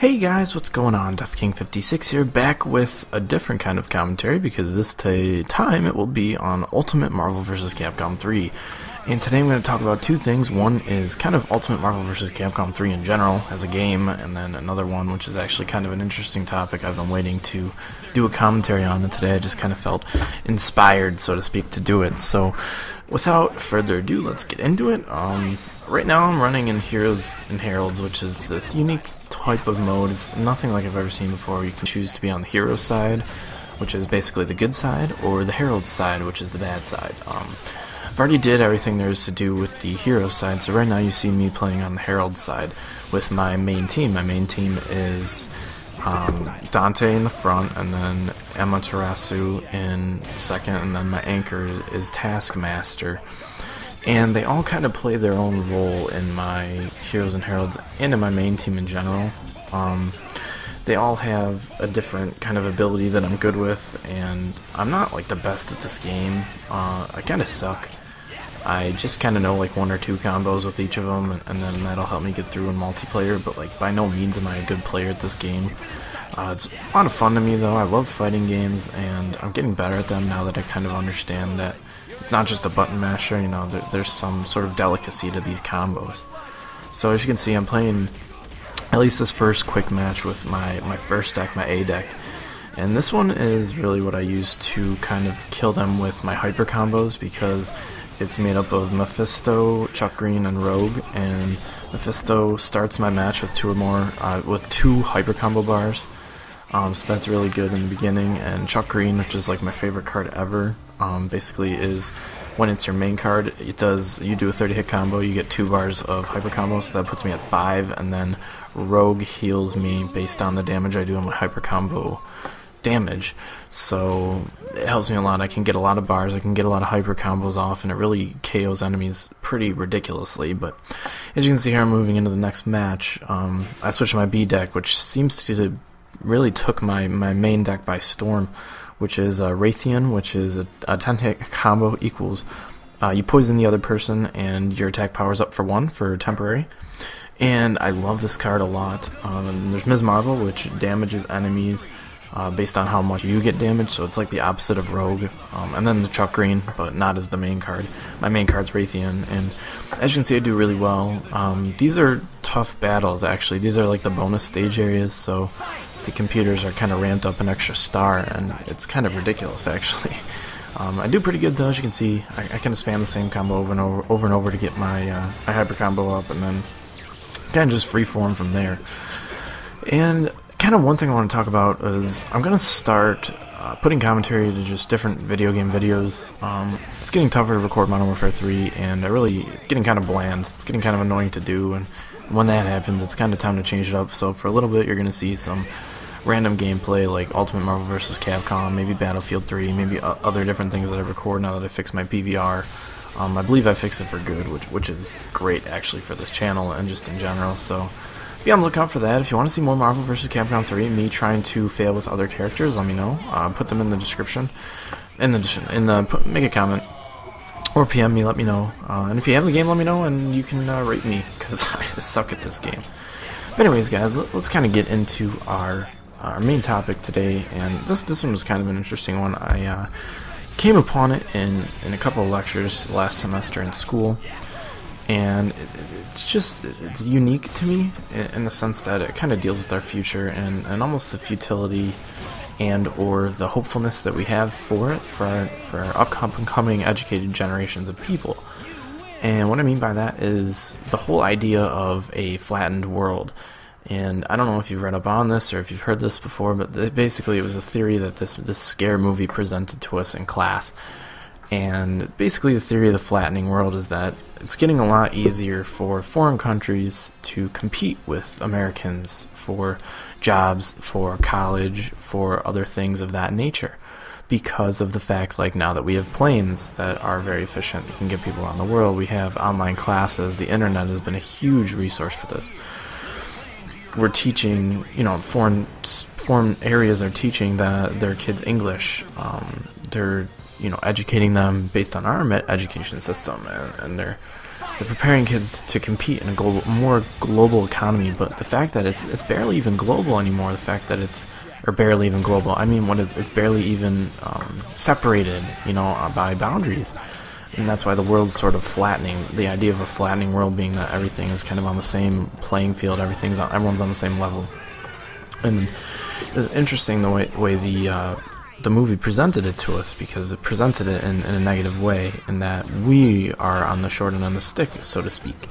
Hey guys, what's going on? FFXIII here, back with a different kind of commentary because this time it will be on Ultimate Marvel vs. Capcom 3. And today I'm going to talk about two things. One is kind of Ultimate Marvel vs. Capcom 3 in general as a game, and then another one which is actually kind of an interesting topic I've been waiting to do a commentary on, and today I just kind of felt inspired, so to speak, to do it. So without further ado, let's get into it. Right now I'm running in Heroes and Heralds, which is this unique type of mode. It's nothing like I've ever seen before. You can choose to be on the hero side, which is basically the good side, or the Herald side, which is the bad side. I've already did everything there is to do with the hero side, so right now you see me playing on the Herald side with my main team. My main team is Dante in the front, and then Amaterasu in second, and then my anchor is Taskmaster. And they all kind of play their own role in my Heroes and Heralds and in my main team in general. They all have a different kind of ability that I'm good with, and I'm not like the best at this game. I kind of suck. I just kind of know like one or two combos with each of them, and then that'll help me get through in multiplayer, but like by no means am I a good player at this game. It's a lot of fun to me though. I love fighting games, and I'm getting better at them now that I kind of understand that it's not just a button masher, you know, there's some sort of delicacy to these combos. So as you can see, I'm playing at least this first quick match with my first deck, my A deck. And this one is really what I use to kind of kill them with my hyper combos, because it's made up of Mephisto, Chuck Green, and Rogue. And Mephisto starts my match with two hyper combo bars. So that's really good in the beginning. And Chuck Green, which is like my favorite card ever, basically is when it's your main card, you do a 30 hit combo, you get 2 bars of hyper combo, so that puts me at 5, and then Rogue heals me based on the damage I do on my hyper combo damage. So it helps me a lot. I can get a lot of bars, I can get a lot of hyper combos off, and it really KOs enemies pretty ridiculously. But as you can see here, I'm moving into the next match. I switched to my B deck, which seems to really took my main deck by storm, which is Raytheon, which is a 10 hit combo equals you poison the other person and your attack powers up for 1 for temporary. And I love this card a lot. And there's Ms. Marvel, which damages enemies based on how much you get damaged, so it's like the opposite of Rogue. And then the Chuck Green, but not as the main card. My main card's Raytheon, and as you can see, I do really well. These are tough battles, actually. These are like the bonus stage areas, so the computers are kind of ramped up an extra star, and it's kind of ridiculous, actually. I do pretty good though. As you can see, I kind of spam the same combo over and over to get my hyper combo up, and then kind of just freeform from there. And kind of one thing I want to talk about is I'm going to start putting commentary to just different video game videos. It's getting tougher to record Modern Warfare 3, and it's getting kind of bland. It's getting kind of annoying to do, and when that happens, it's kind of time to change it up. So for a little bit, you're going to see some random gameplay like Ultimate Marvel vs. Capcom, maybe Battlefield 3, maybe other different things that I record now that I fixed my PVR. I believe I fixed it for good, which is great actually for this channel and just in general. So be on the lookout for that. If you want to see more Marvel vs. Capcom 3, me trying to fail with other characters, let me know. Put them in the description. Make a comment or PM me, let me know. And if you have the game, let me know, and you can rate me, because I suck at this game. But anyways, guys, let's kind of get into our main topic today, and this one was kind of an interesting one. I came upon it in a couple of lectures last semester in school, and it's unique to me in the sense that it kind of deals with our future and almost the futility and or the hopefulness that we have for our upcoming educated generations of people. And what I mean by that is the whole idea of a flattened world. And I don't know if you've read up on this or if you've heard this before, but basically it was a theory that this scare movie presented to us in class. And basically the theory of the flattening world is that it's getting a lot easier for foreign countries to compete with Americans for jobs, for college, for other things of that nature, because of the fact, like, now that we have planes that are very efficient, we can get people around the world, we have online classes, the internet has been a huge resource for this. We're teaching, foreign areas are teaching their kids English. They're educating them based on our education system, and they're they're preparing kids to compete in a more global economy. But the fact that it's barely even global anymore, the fact that or barely even global, I mean, it's barely even separated, by boundaries. And that's why the world's sort of flattening. The idea of a flattening world being that everything is kind of on the same playing field, everyone's on the same level. And it's interesting the way the movie presented it to us, because it presented it in a negative way, in that we are on the short end of the stick, so to speak,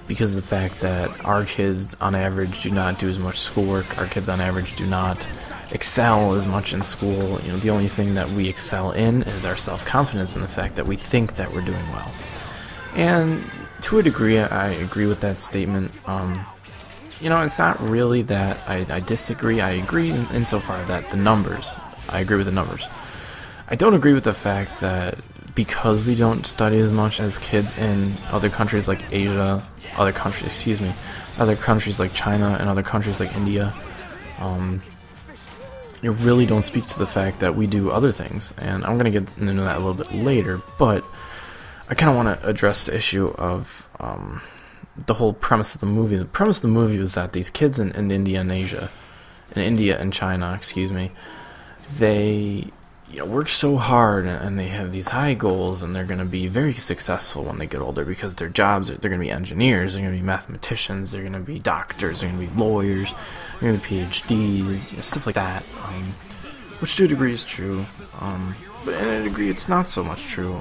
because of the fact that our kids on average do not do as much schoolwork, our kids on average do not excel as much in school. The only thing that we excel in is our self-confidence and the fact that we think that we're doing well. And to a degree, I agree with that statement. It's not really that I disagree. I agree insofar that I agree with the numbers. I don't agree with the fact that because we don't study as much as kids in other countries like Asia, other countries like China, and other countries like India, you really don't speak to the fact that we do other things. And I'm going to get into that a little bit later, but I kind of want to address the issue of the whole premise of the movie. The premise of the movie was that these kids in India and China, they work so hard, and they have these high goals, and they're going to be very successful when they get older, because their jobs they're going to be engineers, they're going to be mathematicians, they're going to be doctors, they're going to be lawyers, they're going to be PhDs, stuff like that, which to a degree is true, but in a degree it's not so much true.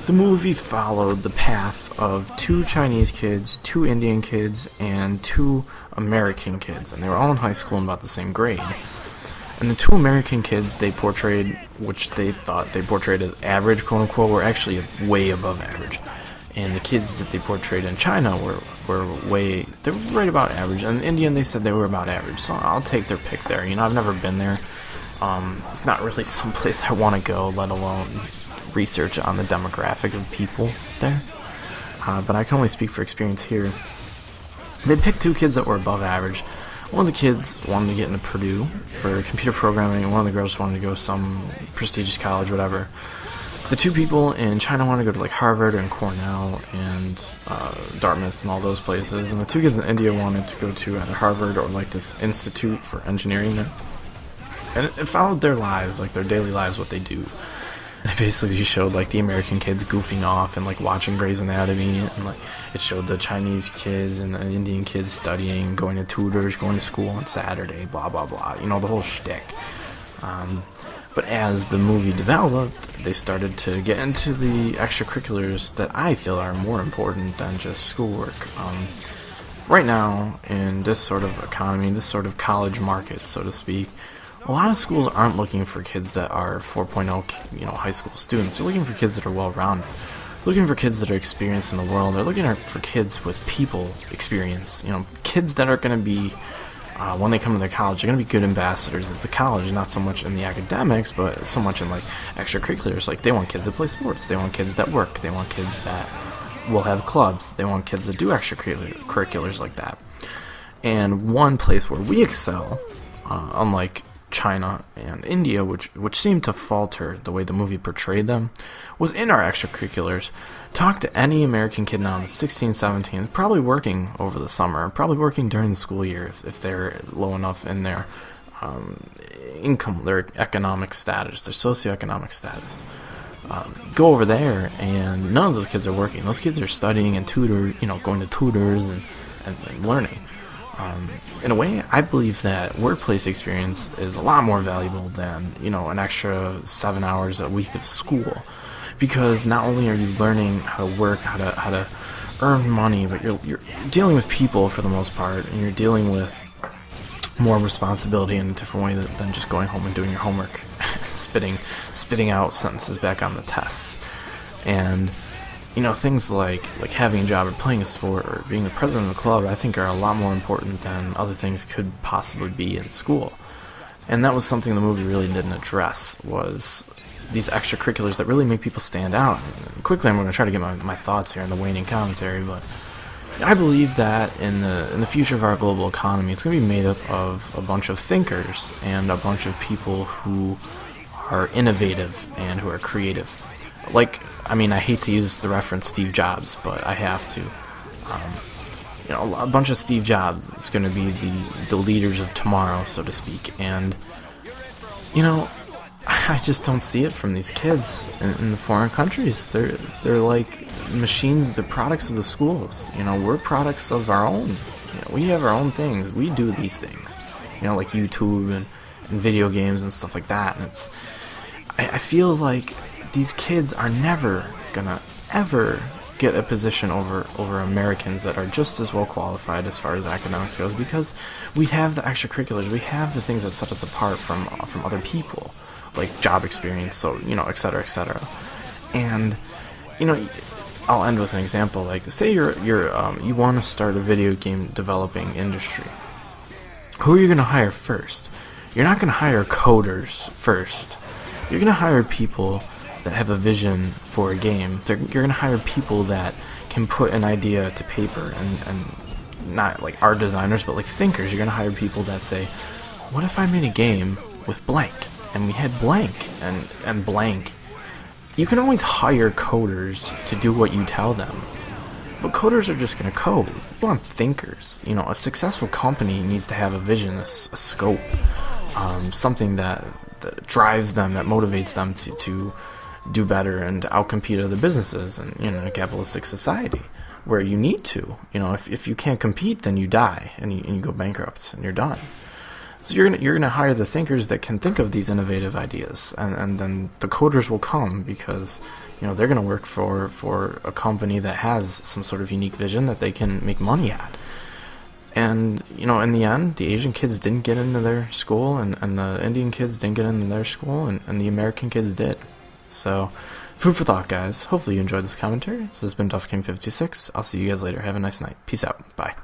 The movie followed the path of 2 Chinese kids, 2 Indian kids, and 2 American kids, and they were all in high school and about the same grade. And the 2 American kids they portrayed, which they thought they portrayed as average, quote unquote, were actually way above average. And the kids that they portrayed in China they were right about average. And in India, they said they were about average. So I'll take their pick there. I've never been there. It's not really someplace I want to go, let alone research on the demographic of people there. But I can only speak for experience here. They picked 2 kids that were above average. One of the kids wanted to get into Purdue for computer programming, and one of the girls wanted to go some prestigious college, whatever. The 2 people in China wanted to go to like Harvard and Cornell and Dartmouth and all those places, and the 2 kids in India wanted to go to either Harvard or like this institute for engineering there. And it followed their lives, like their daily lives, what they do. It basically showed like the American kids goofing off and like watching Grey's Anatomy, and like it showed the Chinese kids and the Indian kids studying, going to tutors, going to school on Saturday, blah blah blah, the whole shtick. But as the movie developed, they started to get into the extracurriculars that I feel are more important than just schoolwork. Right now, in this sort of economy, this sort of college market, so to speak, a lot of schools aren't looking for kids that are 4.0, high school students. They're looking for kids that are well-rounded. Looking for kids that are experienced in the world. They're looking for kids with people experience. Kids that are going to be, when they come to their college, they're going to be good ambassadors of the college, not so much in the academics, but so much in like extracurriculars. Like they want kids that play sports. They want kids that work. They want kids that will have clubs. They want kids that do extracurriculars like that. And one place where we excel, unlike China and India, which seemed to falter the way the movie portrayed them, was in our extracurriculars. Talk to any American kid now that's 16, 17, probably working over the summer, probably working during the school year if they're low enough in their income, their economic status, their socioeconomic status. Go over there, and none of those kids are working. Those kids are studying and going to tutors and learning. In a way, I believe that workplace experience is a lot more valuable than, an extra 7 hours a week of school. Because not only are you learning how to work, how to earn money, but you're dealing with people for the most part, and you're dealing with more responsibility in a different way than just going home and doing your homework, spitting out sentences back on the tests. And things like having a job or playing a sport or being the president of a club, I think are a lot more important than other things could possibly be in school. And that was something the movie really didn't address, was these extracurriculars that really make people stand out. And quickly, I'm going to try to get my thoughts here in the waning commentary, but I believe that in the future of our global economy, it's going to be made up of a bunch of thinkers and a bunch of people who are innovative and who are creative. like, I mean, I hate to use the reference Steve Jobs, but I have to. You know, a bunch of Steve Jobs is going to be the leaders of tomorrow, so to speak. And, you know, I just don't see it from these kids in the foreign countries. They're like machines, they're products of the schools. You know, we're products of our own. You know, we have our own things. We do these things. You know, like YouTube and video games and stuff like that. And I feel like these kids are never gonna ever get a position over Americans that are just as well qualified as far as academics goes, because we have the extracurriculars, we have the things that set us apart from other people, like job experience, so, you know, etc., etc. And, you know, I'll end with an example. Like, say you want to start a video game developing industry. Who are you going to hire first? You're not going to hire coders first. You're going to hire people that have a vision for a game. You're going to hire people that can put an idea to paper, and not like art designers, but like thinkers. You're going to hire people that say, what if I made a game with blank, and we had blank and blank? You can always hire coders to do what you tell them, but coders are just going to code. You want thinkers. You know, a successful company needs to have a vision, a scope, something that drives them, that motivates them to do better and outcompete other businesses. And, you know, in a capitalistic society where you need to, you know, if you can't compete, then you die and you go bankrupt and you're done. So you're gonna hire the thinkers that can think of these innovative ideas, and then the coders will come, because, you know, they're gonna work for a company that has some sort of unique vision that they can make money at. And, you know, in the end, the Asian kids didn't get into their school, and the Indian kids didn't get into their school, and the American kids did. So, food for thought, guys. Hopefully you enjoyed this commentary. This has been FFXIII. I'll see you guys later. Have a nice night. Peace out. Bye.